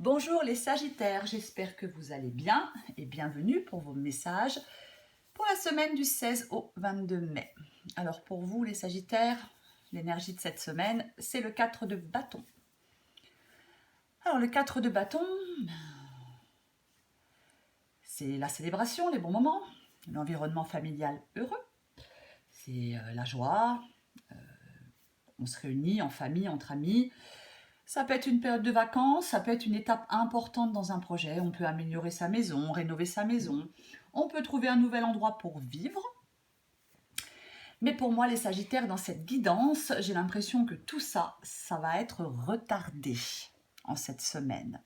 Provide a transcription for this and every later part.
Bonjour les Sagittaires, j'espère que vous allez bien et bienvenue pour vos messages pour la semaine du 16 au 22 mai. Alors pour vous les Sagittaires, l'énergie de cette semaine, c'est le 4 de bâton. Alors le 4 de bâton, c'est la célébration, les bons moments, l'environnement familial heureux, c'est la joie, on se réunit en famille, entre amis. Ça peut être une période de vacances, ça peut être une étape importante dans un projet. On peut améliorer sa maison, rénover sa maison. On peut trouver un nouvel endroit pour vivre. Mais pour moi, les Sagittaires, dans cette guidance, j'ai l'impression que tout ça, ça va être retardé en cette semaine.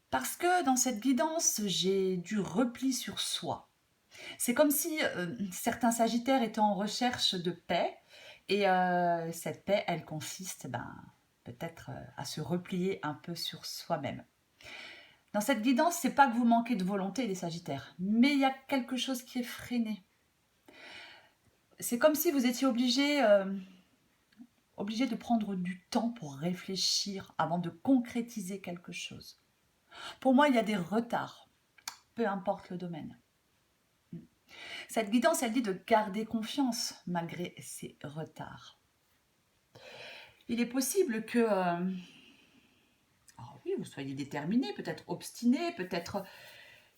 Parce que dans cette guidance, j'ai du repli sur soi. C'est comme si certains Sagittaires étaient en recherche de paix. Et cette paix, elle consiste peut-être à se replier un peu sur soi-même. Dans cette guidance, c'est pas que vous manquez de volonté, les Sagittaires, mais il y a quelque chose qui est freiné. C'est comme si vous étiez obligé de prendre du temps pour réfléchir avant de concrétiser quelque chose. Pour moi, il y a des retards, peu importe le domaine. Cette guidance, elle dit de garder confiance malgré ces retards. Il est possible que oui, vous soyez déterminé, peut-être obstiné, peut-être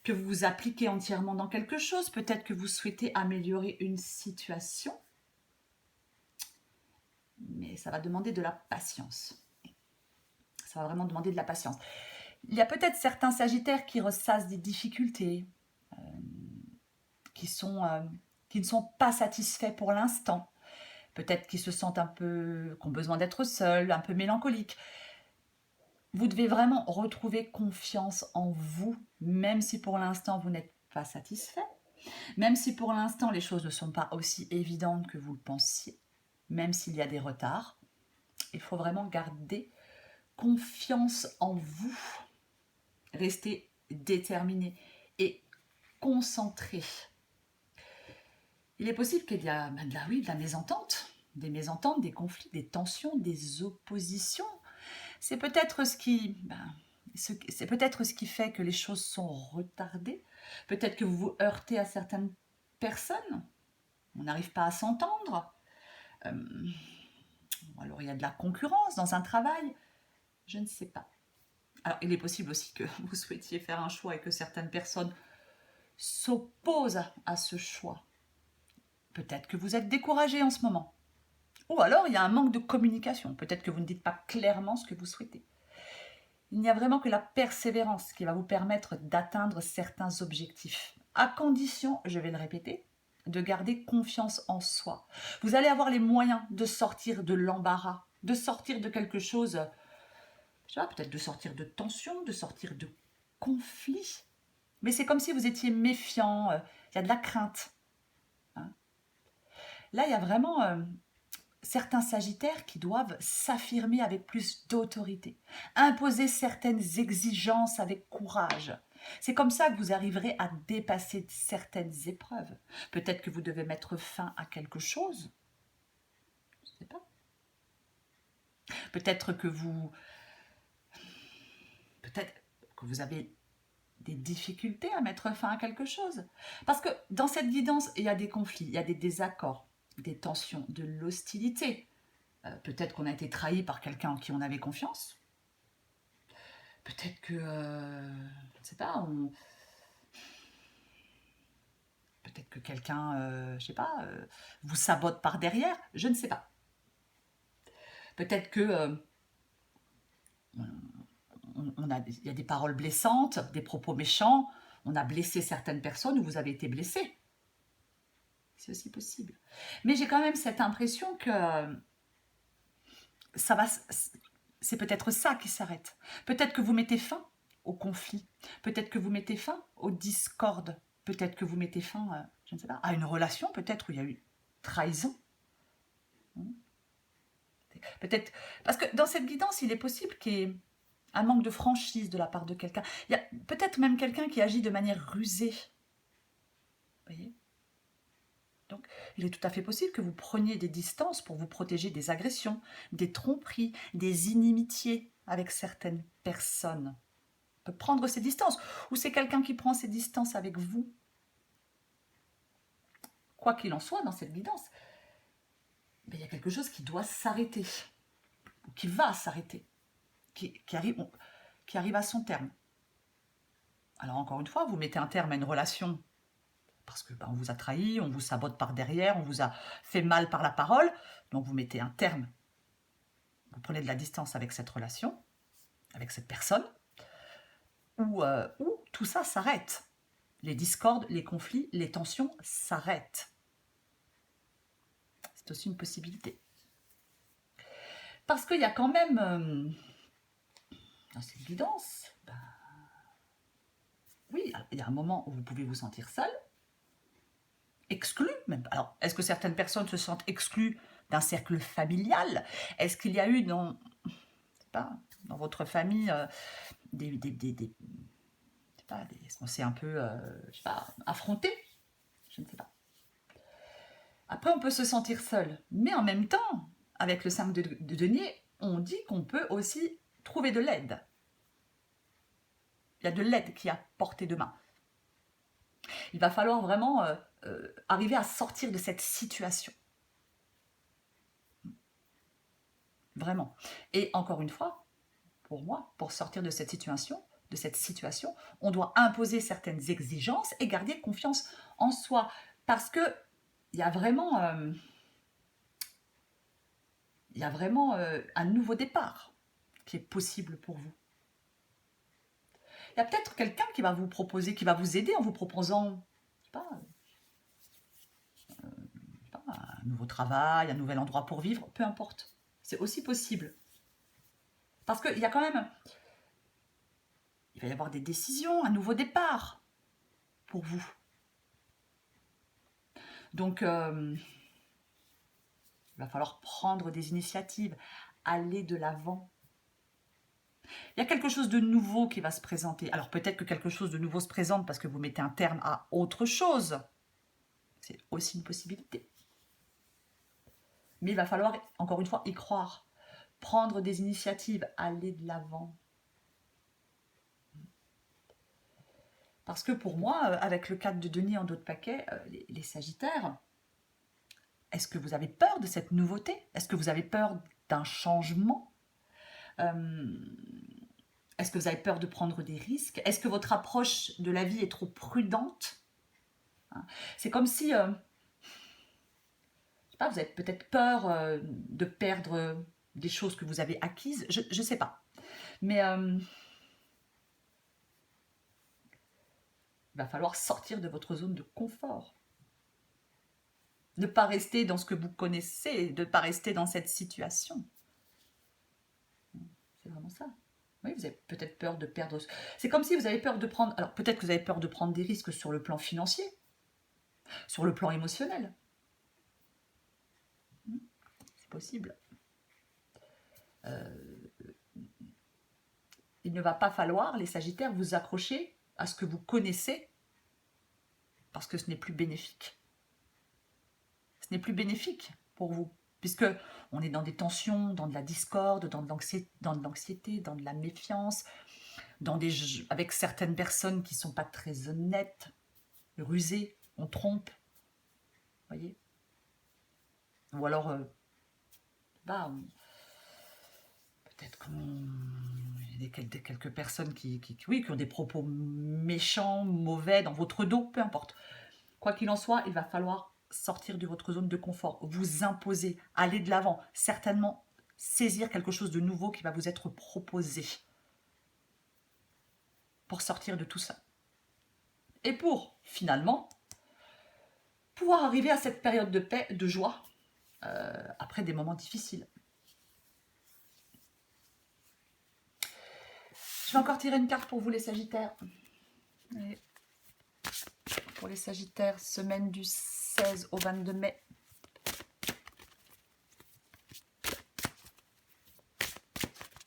que vous vous appliquez entièrement dans quelque chose, peut-être que vous souhaitez améliorer une situation, mais ça va demander de la patience. Ça va vraiment demander de la patience. Il y a peut-être certains Sagittaires qui ressassent des difficultés, qui ne sont pas satisfaits pour l'instant. Peut-être qu'ils se sentent qui ont besoin d'être seuls, un peu mélancoliques. Vous devez vraiment retrouver confiance en vous, même si pour l'instant vous n'êtes pas satisfait, même si pour l'instant les choses ne sont pas aussi évidentes que vous le pensiez, même s'il y a des retards. Il faut vraiment garder confiance en vous, rester déterminé et concentré. Il est possible qu'il y ait de la mésentente, des mésententes, des conflits, des tensions, des oppositions. C'est peut-être ce qui fait que les choses sont retardées. Peut-être que vous vous heurtez à certaines personnes. On n'arrive pas à s'entendre. Alors il y a de la concurrence dans un travail. Je ne sais pas. Alors il est possible aussi que vous souhaitiez faire un choix et que certaines personnes s'opposent à ce choix. Peut-être que vous êtes découragé en ce moment. Ou alors il y a un manque de communication. Peut-être que vous ne dites pas clairement ce que vous souhaitez. Il n'y a vraiment que la persévérance qui va vous permettre d'atteindre certains objectifs. À condition, je vais le répéter, de garder confiance en soi. Vous allez avoir les moyens de sortir de l'embarras, de sortir de quelque chose, je sais pas, peut-être de sortir de tension, de sortir de conflit. Mais c'est comme si vous étiez méfiant, il y a de la crainte. Hein. Là, il y a vraiment certains Sagittaires qui doivent s'affirmer avec plus d'autorité, imposer certaines exigences avec courage. C'est comme ça que vous arriverez à dépasser certaines épreuves. Peut-être que vous devez mettre fin à quelque chose. Je ne sais pas. Peut-être que vous avez des difficultés à mettre fin à quelque chose. Parce que dans cette guidance, il y a des conflits, il y a des désaccords, des tensions, de l'hostilité. Peut-être qu'on a été trahi par quelqu'un en qui on avait confiance. Peut-être que, je ne sais pas, peut-être que quelqu'un, je sais pas, vous sabote par derrière, je ne sais pas. Peut-être que il y a des paroles blessantes, des propos méchants, on a blessé certaines personnes ou vous avez été blessé. C'est aussi possible. Mais j'ai quand même cette impression que c'est peut-être ça qui s'arrête. Peut-être que vous mettez fin au conflit. Peut-être que vous mettez fin aux discordes. Peut-être que vous mettez fin, je ne sais pas, à une relation peut-être où il y a eu trahison. Peut-être parce que dans cette guidance, il est possible qu'il y ait un manque de franchise de la part de quelqu'un. Il y a peut-être même quelqu'un qui agit de manière rusée. Vous voyez ? Donc, il est tout à fait possible que vous preniez des distances pour vous protéger des agressions, des tromperies, des inimitiés. avec certaines personnes. On peut prendre ses distances. Ou c'est quelqu'un qui prend ses distances avec vous. Quoi qu'il en soit, dans cette guidance, ben, il y a quelque chose qui doit s'arrêter. Ou qui va s'arrêter. Qui arrive à son terme. Alors encore une fois, vous mettez un terme à une relation parce que on vous a trahi, on vous sabote par derrière, on vous a fait mal par la parole, donc vous mettez un terme. Vous prenez de la distance avec cette relation, avec cette personne, où tout ça s'arrête. Les discordes, les conflits, les tensions s'arrêtent. C'est aussi une possibilité. Parce qu'il y a quand même, dans cette guidance, oui, il y a un moment où vous pouvez vous sentir seul, exclu même. Alors, est-ce que certaines personnes se sentent exclues d'un cercle familial? Est-ce qu'il y a eu dans votre famille est-ce qu'on s'est un peu affronté? Je ne sais pas. Après, on peut se sentir seul. Mais en même temps, avec le 5 de denier, on dit qu'on peut aussi trouver de l'aide. Il y a de l'aide qui est à portée de main. Il va falloir vraiment arriver à sortir de cette situation. Vraiment. Et encore une fois, pour moi, pour sortir de cette situation, on doit imposer certaines exigences et garder confiance en soi. Parce que il y a vraiment un nouveau départ qui est possible pour vous. Il y a peut-être quelqu'un qui va vous proposer, qui va vous aider en vous proposant, je sais pas, un nouveau travail, un nouvel endroit pour vivre, peu importe. C'est aussi possible. Parce qu'il y a quand même, il va y avoir des décisions, un nouveau départ pour vous. Donc, il va falloir prendre des initiatives, aller de l'avant. Il y a quelque chose de nouveau qui va se présenter. Alors peut-être que quelque chose de nouveau se présente parce que vous mettez un terme à autre chose. C'est aussi une possibilité. Mais il va falloir, encore une fois, y croire. Prendre des initiatives, aller de l'avant. Parce que pour moi, avec le 4 de denier en dos de paquet, les Sagittaires, est-ce que vous avez peur de cette nouveauté? Est-ce que vous avez peur d'un changement? Est-ce que vous avez peur de prendre des risques? Est-ce que votre approche de la vie est trop prudente? C'est comme si, je sais pas, vous avez peut-être peur de perdre des choses que vous avez acquises. Je ne sais pas. Mais il va falloir sortir de votre zone de confort. Ne pas rester dans ce que vous connaissez, de ne pas rester dans cette situation. C'est vraiment ça. Oui, vous avez peut-être peur de perdre... C'est comme si vous avez peur de prendre... Alors peut-être que vous avez peur de prendre des risques sur le plan financier, sur le plan émotionnel. C'est possible. Il ne va pas falloir, les Sagittaires, vous accrocher à ce que vous connaissez parce que ce n'est plus bénéfique. Ce n'est plus bénéfique pour vous, puisque on est dans des tensions, dans de la discorde, dans de l'anxiété, dans de la méfiance, avec certaines personnes qui ne sont pas très honnêtes, rusées, on trompe, voyez. Ou alors, peut-être qu'il y a quelques personnes qui ont des propos méchants, mauvais dans votre dos, peu importe. Quoi qu'il en soit, il va falloir sortir de votre zone de confort, vous imposer, aller de l'avant, certainement saisir quelque chose de nouveau qui va vous être proposé pour sortir de tout ça. Et pour, finalement, pouvoir arriver à cette période de paix, de joie, après des moments difficiles. Je vais encore tirer une carte pour vous les Sagittaires. Et pour les Sagittaires, semaine du 16 au 22 mai.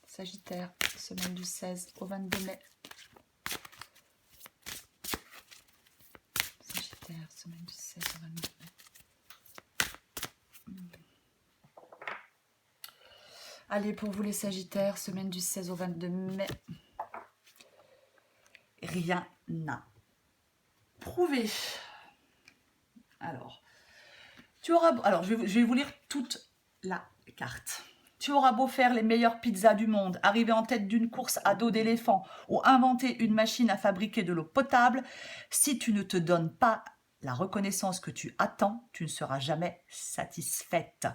Sagittaire, semaine du 16 au 22 mai. Sagittaire, semaine du 16 au 22 mai. Allez, pour vous les Sagittaires, semaine du 16 au 22 mai. Rien n'a prouvé. Alors, je vais vous lire toute la carte. Tu auras beau faire les meilleures pizzas du monde, arriver en tête d'une course à dos d'éléphant ou inventer une machine à fabriquer de l'eau potable, si tu ne te donnes pas la reconnaissance que tu attends, tu ne seras jamais satisfaite.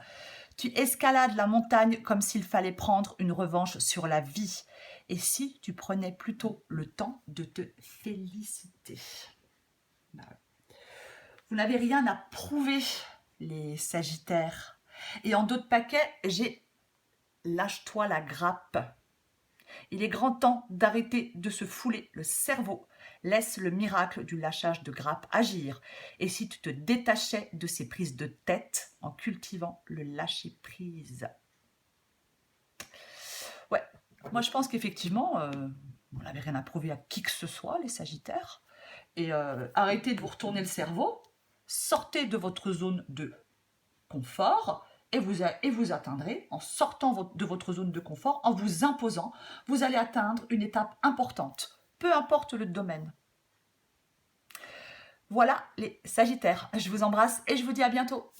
Tu escalades la montagne comme s'il fallait prendre une revanche sur la vie. Et si tu prenais plutôt le temps de te féliciter? Vous n'avez rien à prouver, les Sagittaires. Et en dos de paquet, j'ai lâche-toi la grappe. Il est grand temps d'arrêter de se fouler le cerveau. Laisse le miracle du lâchage de grappe agir. Et si tu te détachais de ces prises de tête en cultivant le lâcher-prise? Ouais, moi je pense qu'effectivement, vous n'avez rien à prouver à qui que ce soit, les Sagittaires. Et arrêtez de vous retourner le cerveau. Sortez de votre zone de confort et vous atteindrez, en sortant de votre zone de confort, en vous imposant, vous allez atteindre une étape importante, peu importe le domaine. Voilà les Sagittaires, je vous embrasse et je vous dis à bientôt.